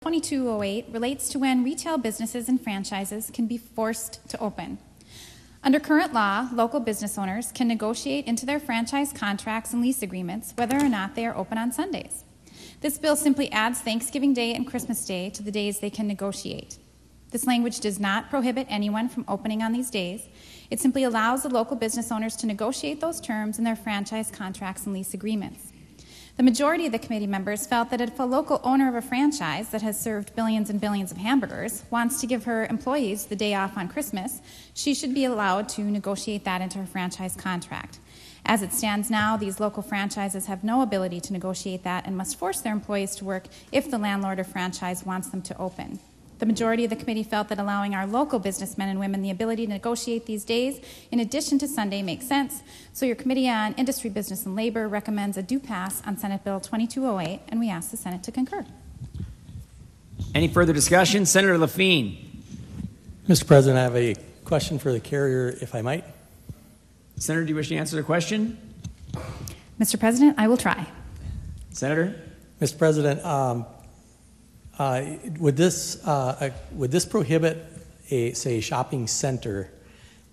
2208 relates to when retail businesses and franchises can be forced to open. Under current law, local business owners can negotiate into their franchise contracts and lease agreements whether or not they are open on Sundays. This bill simply adds Thanksgiving Day and Christmas Day to the days they can negotiate. This language does not prohibit anyone from opening on these days. It simply allows the local business owners to negotiate those terms in their franchise contracts and lease agreements. The majority of the committee members felt that if a local owner of a franchise that has served billions and billions of hamburgers wants to give her employees the day off on Christmas, she should be allowed to negotiate that into her franchise contract. As it stands now, these local franchises have no ability to negotiate that and must force their employees to work if the landlord or franchise wants them to open. The majority of the committee felt that allowing our local businessmen and women the ability to negotiate these days in addition to Sunday makes sense, so your Committee on Industry, Business, and Labor recommends a due pass on Senate Bill 2208, and we ask the Senate to concur. Any further discussion? Senator Lafine. Mr. President, I have a question for the carrier, if I might. Senator, do you wish to answer the question? Mr. President, I will try. Senator? Mr. President, would this prohibit a shopping center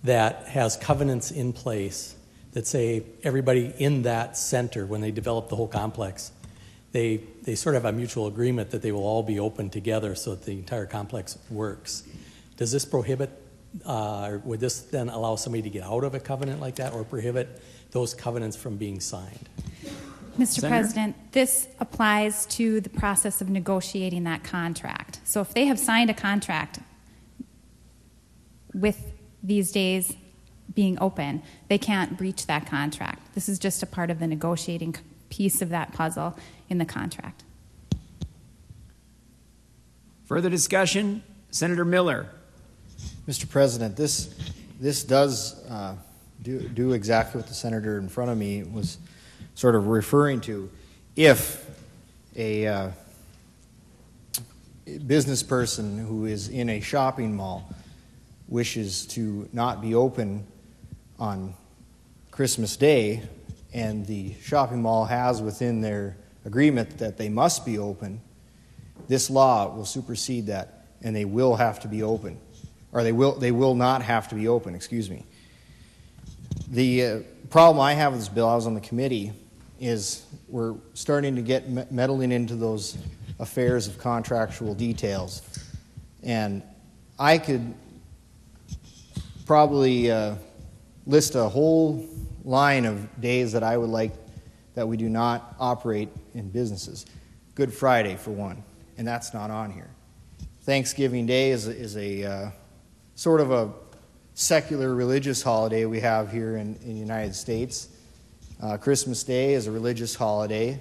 that has covenants in place that say everybody in that center, when they develop the whole complex, they sort of have a mutual agreement that they will all be open together so that the entire complex works? Does this prohibit, or would this then allow somebody to get out of a covenant like that or prohibit those covenants from being signed? Mr. Senator? President, this applies to the process of negotiating that contract. So if they have signed a contract with these days being open, they can't breach that contract. This is just a part of the negotiating piece of that puzzle in the contract. Further discussion? Senator Miller. Mr. President, this does do exactly what the senator in front of me was sort of referring to. If a business person who is in a shopping mall wishes to not be open on Christmas Day, and the shopping mall has within their agreement that they must be open, this law will supersede that, and they will have to be open. Or they will not have to be open, excuse me. The problem I have with this bill, I was on the committee, is we're starting to get meddling into those affairs of contractual details. And I could probably list a whole line of days that I would like that we do not operate in businesses. Good Friday, for one, and that's not on here. Thanksgiving Day is a sort of a secular religious holiday we have here in the United States. Christmas Day is a religious holiday.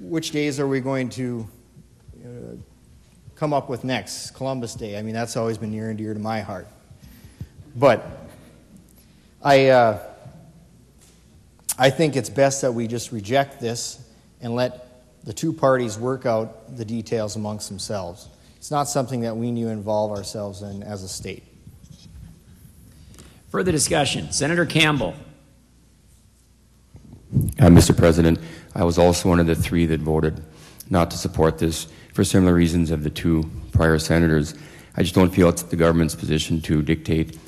Which days are we going to come up with next? Columbus Day. I mean, that's always been near and dear to my heart. But I think it's best that we just reject this and let the two parties work out the details amongst themselves. It's not something that we need to involve ourselves in as a state. Further discussion. Senator Campbell. Mr. President, I was also one of the three that voted not to support this for similar reasons of the two prior senators. I just don't feel it's the government's position to dictate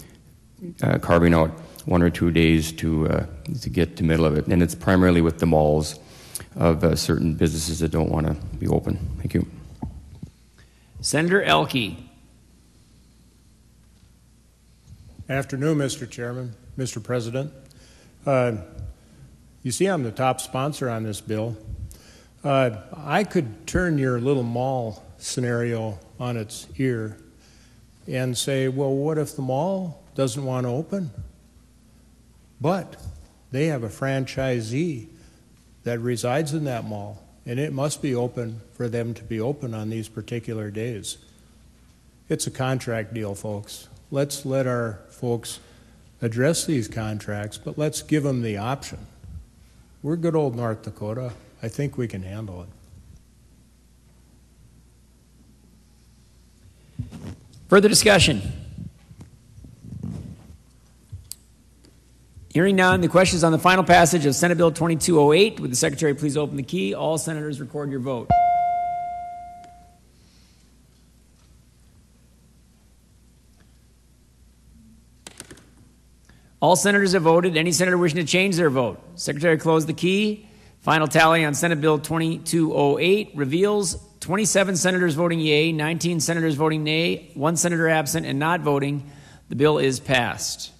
carving out 1 or 2 days to get the middle of it. And it's primarily with the malls of certain businesses that don't want to be open. Thank you. Senator Elke. Afternoon, Mr. Chairman, Mr. President. You see I'm the top sponsor on this bill. I could turn your little mall scenario on its ear and say, well, what if the mall doesn't want to open? But they have a franchisee that resides in that mall, and it must be open for them to be open on these particular days. It's a contract deal, folks. Let's let our folks address these contracts, but let's give them the option. We're good old North Dakota. I think we can handle it. Further discussion? Hearing none, the question is on the final passage of Senate Bill 2208. Would the Secretary please open the key? All senators record your vote. All senators have voted. Any senator wishing to change their vote? Secretary, close the key. Final tally on Senate Bill 2208 reveals 27 senators voting yea, 19 senators voting nay, 1 senator absent and not voting. The bill is passed.